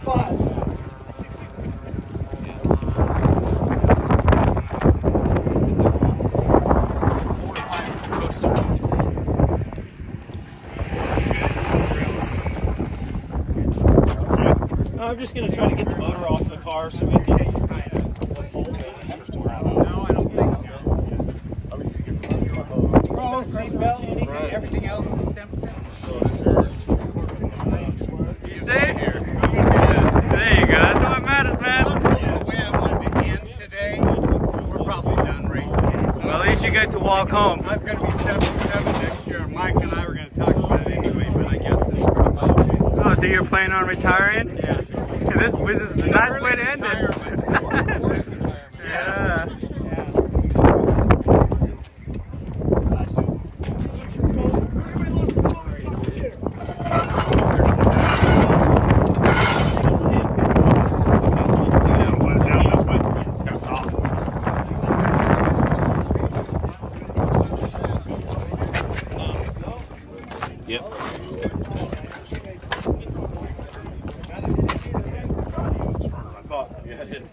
I'm just going to try to get the motor off the car so we can hold it. No, I don't think so. Bro, seatbelt, anything, everything else is Simpson. You safe? There you go. That's all that matters, man. The way I wanted to end today, we're probably done racing. Well, at least you get to walk home. I was going to be 77 next year, and Mike and I were going to talk about it anyway, but I guess this is probably okay. Oh, so you're planning on retiring? Yeah. This is a nice way to end it. Yeah. Yep. I thought, yeah, it is.